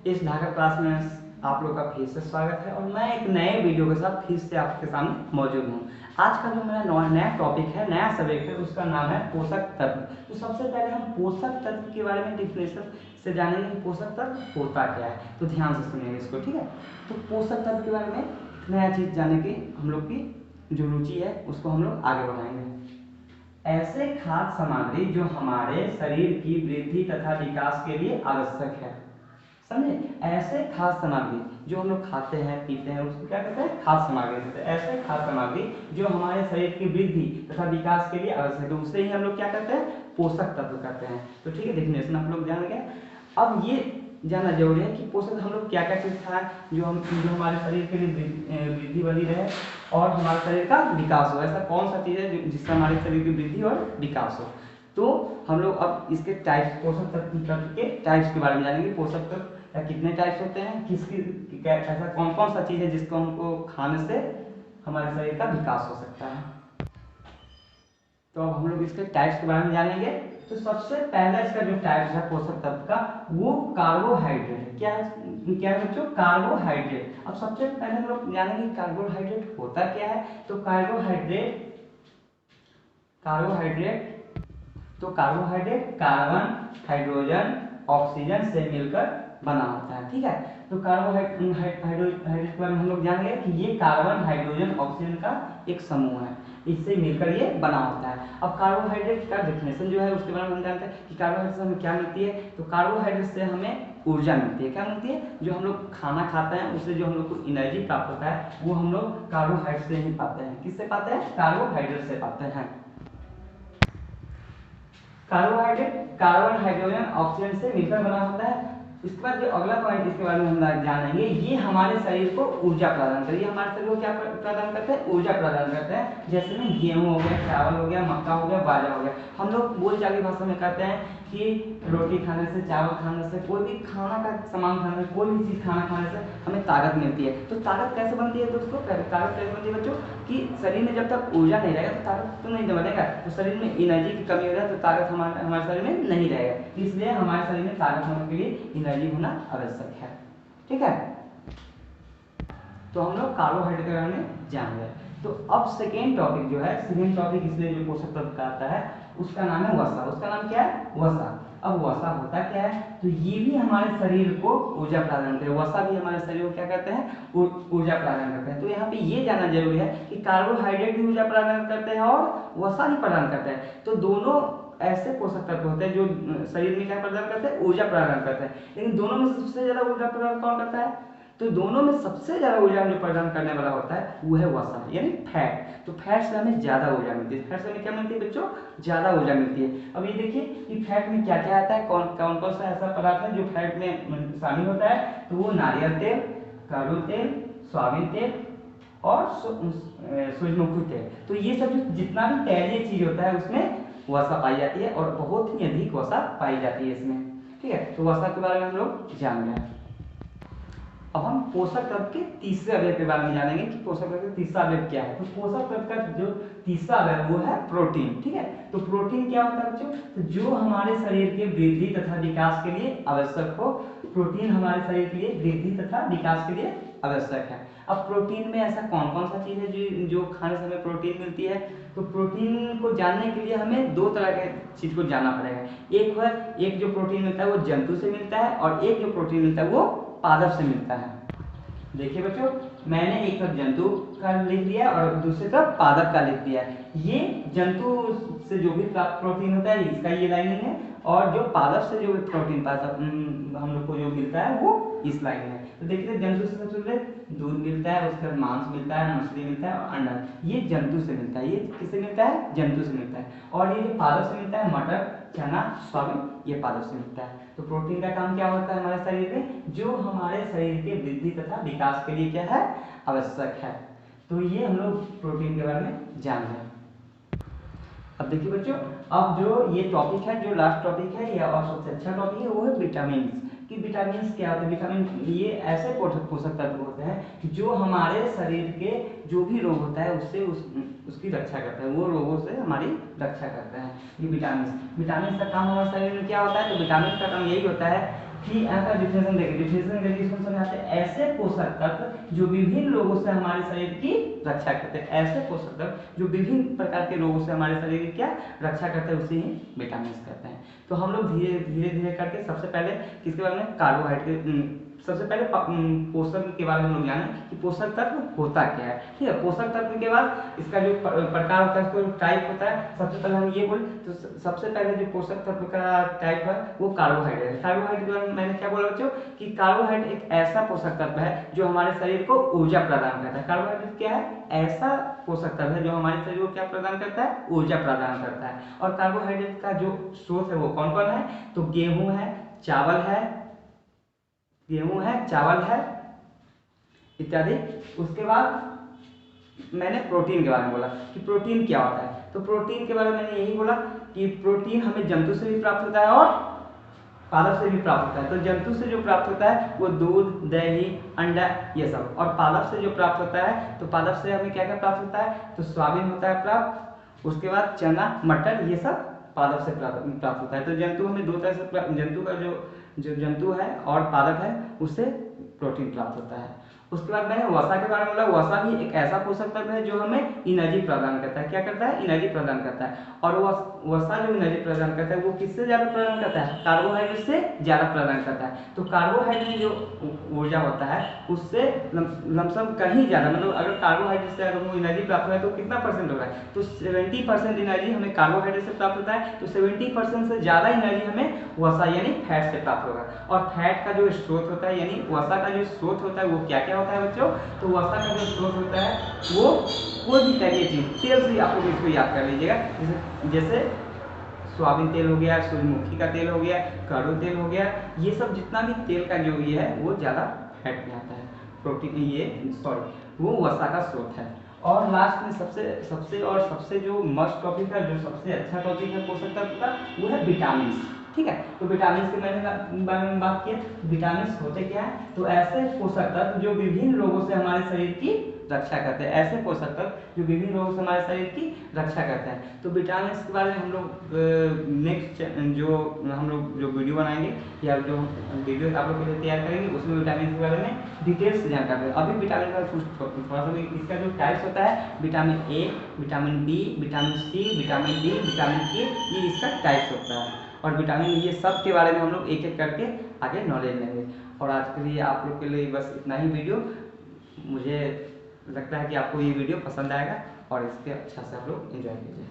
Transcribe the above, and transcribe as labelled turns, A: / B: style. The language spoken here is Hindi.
A: इस ढाका क्लास में आप लोग का फिर से स्वागत है और मैं एक नए वीडियो के साथ फिर से आपके सामने मौजूद हूँ। आज का जो मेरा नया टॉपिक है, नया सब्जेक्ट है, उसका नाम है पोषक तत्व। तो सबसे पहले हम पोषक तत्व के बारे में डिफिनेशन से जानेंगे कि पोषक तत्व होता क्या है। तो ध्यान से सुनिएगा इसको, ठीक है। तो पोषक तत्व के बारे में नया चीज़ जानने की हम लोग की जो रुचि है उसको हम लोग आगे बढ़ाएंगे। ऐसे खाद्य सामग्री जो हमारे शरीर की वृद्धि तथा विकास के लिए आवश्यक है, समझे। ऐसे खाद्य सामग्री जो हम लोग खाते हैं पीते हैं उसको क्या कहते हैं, खाद्य सामग्री कहते हैं। ऐसे खाद्य सामग्री जो हमारे शरीर की वृद्धि तथा विकास के लिए आवश्यक है, उससे ही हम लोग क्या कहते हैं, पोषक तत्व कहते हैं। तो ठीक है, डेफिनेशन आप लोग जान गए। अब ये जानना जरूरी है कि पोषक हम लोग क्या क्या चीज़ खाएं जो हमारे शरीर के लिए वृद्धि बनी रहे और हमारे शरीर का विकास हो। ऐसा कौन सा चीज़ है जिससे हमारे शरीर की वृद्धि और विकास हो। तो हम लोग अब इसके टाइप्स, पोषक तत्व के टाइप्स के बारे में जानेंगे। पोषक तत्व या कितने टाइप्स होते हैं, किसकी ऐसा कौन कौन सा चीज़ है जिसको हमको खाने से हमारे शरीर का विकास हो सकता है। तो अब हम लोग इसके टाइप्स के बारे में जानेंगे। तो सबसे पहला इसका जो टाइप है पोषक तत्व का, वो कार्बोहाइड्रेट है। क्या है बच्चों, कार्बोहाइड्रेट। अब सबसे पहले हम लोग जानेंगे कार्बोहाइड्रेट होता क्या है। तो कार्बोहाइड्रेट कार्बन, हाइड्रोजन, ऑक्सीजन से मिलकर बना होता है, ठीक है। तो कार्बोहाइड्रेट के बारे में हम लोग जानेंगे कि ये कार्बन, हाइड्रोजन, ऑक्सीजन का एक समूह है, इससे मिलकर ये बना होता है। अब कार्बोहाइड्रेट का डेफिनेशन जो है उसके बारे में हम जानते हैं कि कार्बोहाइड्रेट से हमें क्या मिलती है। तो कार्बोहाइड्रेट से हमें ऊर्जा मिलती है। क्या मिलती है, जो हम लोग खाना खाते हैं उससे जो हम लोग को एनर्जी प्राप्त होता है वो हम लोग कार्बोहाइड्रेट से ही पाते हैं। किससे पाते हैं, कार्बोहाइड्रेट से पाते हैं। कार्बोहाइड्रेट कार्बन, हाइड्रोजन, ऑक्सीजन से मिलकर बना होता है। इसके बाद जो अगला पॉइंट इसके बारे में हम जानेंगे, ये हमारे शरीर को ऊर्जा प्रदान करती है। हमारे शरीर को क्या प्रदान करते हैं, ऊर्जा प्रदान करते हैं। जैसे में गेहूं हो गया, चावल हो गया, मक्का हो गया, बाजरा हो गया। हम लोग बोलचाल की भाषा में कहते हैं कि रोटी खाने से, चावल खाने से, कोई भी खाना का सामान खाने से, कोई भी चीज़ खाना खाने से हमें ताकत मिलती है। तो ताकत कैसे बनती है दोस्तों, ताकत कैसे बनती है बच्चों, कि शरीर में जब तक ऊर्जा नहीं रहेगा तो ताकत तो नहीं बनेगा। तो शरीर में एनर्जी की कमी हो जाए तो ताकत हमारे शरीर में नहीं रहेगा। इसलिए हमारे शरीर में ताकत होने के लिए एनर्जी होना आवश्यक है, ठीक है। तो हम लोग कार्बोहाइड्रेट के बारे में जान गए। तो अब सेकेंड टॉपिक जो है, सेकेंड टॉपिक इसलिए जो पोषक तत्व का आता है उसका नाम है वसा। उसका नाम क्या है, वसा। अब वसा होता क्या है, तो ये भी हमारे शरीर को ऊर्जा प्रदान करते हैं। वसा भी हमारे शरीर को क्या करते हैं, ऊर्जा प्रदान करते हैं। तो यहाँ पे ये जानना जरूरी है कि कार्बोहाइड्रेट भी ऊर्जा प्रदान करते हैं और वसा भी प्रदान करते हैं। तो दोनों ऐसे पोषक तत्व होते हैं जो शरीर में क्या प्रदान करते हैं, ऊर्जा प्रदान करते हैं। लेकिन दोनों में सबसे ज्यादा ऊर्जा प्रदान कौन करता है, तो दोनों में सबसे ज्यादा ऊर्जा जो प्रदान करने वाला होता है वो है वसा, यानी फैट। तो फैट से हमें ज्यादा ऊर्जा मिलती है। फैट से हमें क्या मिलती है बच्चों, ज्यादा ऊर्जा मिलती है। अब ये देखिए कि फैट में क्या क्या आता है, कौन कौन सा ऐसा पदार्थ है जो फैट में शामिल होता है। तो वो नारियल तेल, कड़ू तेल, सोयाबीन तेल और सूरजमुखी तेल। तो ये सब जितना भी तैलीय चीज होता है उसमें वसा पाई जाती है और बहुत ही अधिक वसा पाई जाती है इसमें, ठीक है। तो वसा के बारे में हम लोग जान गए। अब हम पोषक तत्व के तीसरे अवयव के बारे में जानेंगे कि पोषक तत्व का तीसरा अवयव क्या है। तो पोषक तत्व का जो तीसरा अवयव वो है प्रोटीन, ठीक है। तो प्रोटीन क्या होता है बच्चों, तो जो हमारे शरीर के वृद्धि तथा विकास के लिए आवश्यक हो। प्रोटीन हमारे शरीर के लिए वृद्धि तथा विकास के लिए आवश्यक है। अब प्रोटीन में ऐसा कौन कौन सा चीज है जो खाने से हमें प्रोटीन मिलती है। तो प्रोटीन को जानने के लिए हमें दो तरह के चीज को जानना पड़ेगा। एक जो प्रोटीन मिलता है वो जंतु से मिलता है और एक जो प्रोटीन मिलता है वो पादप से मिलता है। देखिए बच्चों, मैंने एक तरफ जंतु का लिख दिया और दूसरी तरफ पादप का लिख दिया। ये जंतु से जो भी प्राप्त प्रोटीन होता है इसका ये लाइनिंग है, और जो पादप से जो भी प्रोटीन हम लोग को जो मिलता है वो इस लाइन है। तो देखिए जंतु से सबसे पहले दूध मिलता है, उसके बाद मांस मिलता है, मछली मिलता है और अंडा। ये जंतु से मिलता है। ये किससे मिलता है, जंतु से मिलता है। और ये जो पादप से मिलता है, मटर, चना, सोयाबीन, ये पादप से मिलता है। तो प्रोटीन का काम क्या होता है हमारे शरीर में, जो हमारे शरीर के वृद्धि तथा विकास के लिए क्या है, आवश्यक है। तो ये हम लोग प्रोटीन के बारे में जान गए। अब देखिए बच्चों, अब जो ये टॉपिक है, जो लास्ट टॉपिक है या और सबसे अच्छा टॉपिक है वो है विटामिन। कि विटामिन क्या होते हैं, विटामिन ये ऐसे पोषक तत्व होते हैं जो हमारे शरीर के जो भी रोग होता है उससे उसकी रक्षा करते हैं, वो रोगों से हमारी रक्षा करते हैं। ये विटामिन का काम हमारे शरीर में क्या होता है, तो विटामिन का काम यही होता है कि यहाँ का डिफिनेशन देखिए, डिफिनेशन देखिए, इसको समझाते हैं ऐसे पोषक तत्व जो विभिन्न रोगों से हमारे शरीर की रक्षा करते हैं। ऐसे पोषक तत्व जो विभिन्न प्रकार के रोगों से हमारे शरीर की क्या रक्षा करते हैं, उसे ही विटामिन कहते हैं। तो हम लोग धीरे धीरे धीरे करके सबसे पहले किसके बारे में, कार्बोहाइड्रेट, सबसे पहले पोषक के बारे में हम लोग जाने कि पोषक तत्व होता क्या है। ठीक है, पोषक तत्व के बाद इसका जो प्रकार होता है, इसको टाइप होता है। सबसे पहले हम ये बोले तो सबसे पहले जो पोषक तत्व का टाइप है वो कार्बोहाइड्रेट है। कार्बोहाइड्रेट के बारे में मैंने क्या बोला बच्चों कि कार्बोहाइड्रेट एक ऐसा पोषक तत्व है जो हमारे शरीर को ऊर्जा प्रदान करता है। कार्बोहाइड्रेट क्या है, ऐसा पोषक तत्व है जो हमारे शरीर को क्या प्रदान करता है, ऊर्जा प्रदान करता है। और कार्बोहाइड्रेट का जो स्रोत है वो कौन कौन है, तो गेहूं है, चावल है, चावल है इत्यादि। उसके बाद मैंने प्रोटीन के बारे में बोला कि प्रोटीन क्या होता है। तो प्रोटीन के बारे में मैंने यही बोला कि प्रोटीन हमें जंतु से भी प्राप्त होता है और पादप से भी प्राप्त होता है। तो जंतु से जो प्राप्त होता है वो दूध, दही, अंडा ये सब, और पादप से जो प्राप्त होता है तो पादप से हमें क्या क्या प्राप्त होता है, तो सोयाबीन होता है प्राप्त। उसके बाद चना, मटर ये सब पादप से प्राप्त होता है। तो जंतु हमें दो तरह से, जंतु का जो जंतु है और पादप है उससे प्रोटीन प्राप्त होता है। उसके बाद मैंने वसा के बारे में बोला। वसा भी एक ऐसा पोषक तत्व है जो हमें एनर्जी प्रदान करता है। क्या करता है, एनर्जी प्रदान करता है। और वसा जो एनर्जी प्रदान करता है वो किससे ज्यादा प्रदान करता है, कार्बोहाइड्रेट से ज्यादा प्रदान करता है। तो कार्बोहाइड्रेट जो ऊर्जा होता है उससे लमसम कहीं ज्यादा, मतलब अगर कार्बोहाइड्रेट से अगर एनर्जी प्राप्त हो है तो कितना परसेंट हो रहा है, तो 70% एनर्जी हमें कार्बोहाइड्रेट से प्राप्त होता है। तो 70% से ज्यादा एनर्जी हमें वसा यानी फैट से प्राप्त होगा। और फैट का जो स्रोत होता है यानी वसा का जो स्रोत होता है वो क्या क्या होता है बच्चों, तो वसा का जो स्रोत होता है वो कोई भी तैलीय चीज, तेल से आप लोग इसको याद कर लीजिएगा। जैसे सोयाबीन तेल हो गया, सूर्यमुखी का तेल हो गया, कड़ू तेल हो गया, ये सब जितना भी तेल का जो ये है वो ज्यादा फैट में आता है। प्रोटीन ये वो वसा का स्रोत है। और लास्ट में सबसे जो मस्ट टॉपिक है, जो सबसे अच्छा टॉपिक है पोषक तत्व का, वो है विटामिन। ठीक है, तो विटामिन के बारे में बात किए। विटामिन होते क्या है, तो ऐसे पोषक तत्व जो विभिन्न रोगों से हमारे शरीर की रक्षा करते हैं। ऐसे पोषक तत्व जो विभिन्न रोगों से हमारे शरीर की रक्षा करते हैं। तो विटामिन के बारे में हम लोग नेक्स्ट जो वीडियो बनाएंगे या जो वीडियो आप लोग के लिए तैयार करेंगे उसमें विटामिन के बारे में डिटेल्स से जानकारी। अभी विटामिन का थोड़ा सा इसका जो टाइप्स होता है, vitamin A, vitamin B, vitamin C, vitamin D, vitamin K, ये इसका टाइप्स होता है। और विटामिन ये सब के बारे में हम लोग एक एक करके आगे नॉलेज लेंगे। और आज के लिए आप लोग के लिए बस इतना ही वीडियो। मुझे लगता है कि आपको ये वीडियो पसंद आएगा और इसके अच्छा से आप लोग एंजॉय कीजिए।